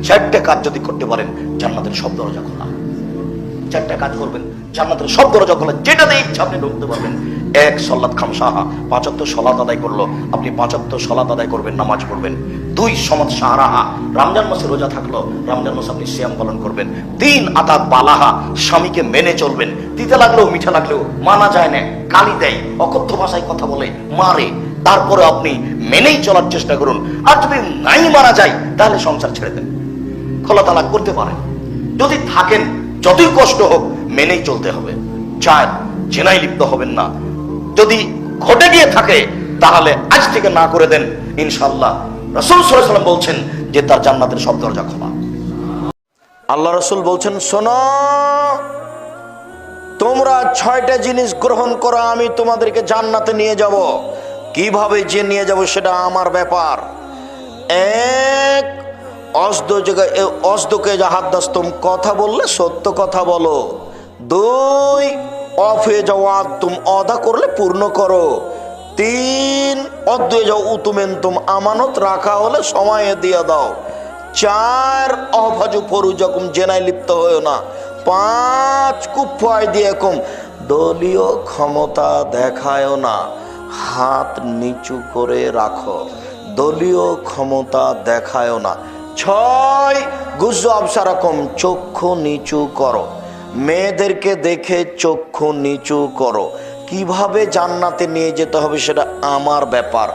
চারটে কাজ যদি করতে পারেন জান্নাতের সব দরজা খোলা। চারটা কাজ করবেন, জান্নাতের সব দরজা খোলা, যেটা দিয়ে ইচ্ছা আপনি ঢুকতে পারবেন। এক, সলাত খামসাহা, ৫ ওয়াক্ত সলাত আদায় করলো, আপনি ৫ ওয়াক্ত সলাত আদায় করবেন, নামাজ পড়বেন। ২, সমাজ সাহারাহা, রমজান মাসে রোজা থাকলো, রমজান মাসে আপনি সিয়াম পালন করবেন। ৩, আতাত বালাহা, স্বামীকে মেনে চলবেন। তিতা লাগলেও মিঠা লাগলেও মানা যায় না, গালি দেয়, অকথ্য ভাষায় কথা বলে, মারে, তারপরে আপনি মেনেই চলার চেষ্টা করুন। আর যদি নাই মারা যায় তাহলে সংসার ছেড়ে দেন, খোলা তালাক করতে পারেন। যদি থাকেন যতই কষ্ট হোক মেনেই চলতে হবে। ৪, জেনায় লিপ্ত হবেন না। যদি ঘটে গিয়ে থাকে তাহলে আজ থেকে না করে দেন, ইনশাআল্লাহ রাসূল সাল্লাল্লাহু আলাইহি ওয়াসাল্লাম বলছেন যে তার জান্নাতের সব দরজা খোলা। আল্লাহ রাসূল বলছেন, শোনো, তোমরা ৬টা জিনিস গ্রহণ করো, আমি তোমাদেরকে জান্নাতে নিয়ে যাব। কিভাবে যে নিয়ে যাব সেটা আমার ব্যাপার। ১, অসদকে জাহাদ্দাস্তুম, কথা বললে সত্য কথা বলো। ২, অফে যাওয়াত, তুম অদা করলে পূর্ণ করো। ৩, অদ্দে যাও উতুমেন্তুম, আমানত রাখা হলে সময়ে দিয়ে দাও। ৪, অফাজু ফরুজাকুম, জেনায় লিপ্ত হয়েও না। ৫, কুফায় দিয়ে কম, দলীয় ক্ষমতা দেখায়ও না, হাত নিচু করে রাখো, দলীয় ক্ষমতা দেখায়ও না। ৬, গুজ্জু আবসারাকুম, চক্ষু নিচু করো, মেয়েদেরকে দেখে চক্ষু নিচু করো। কিভাবে জান্নাতে নিয়ে যেতে হবে সেটা আমার ব্যাপার।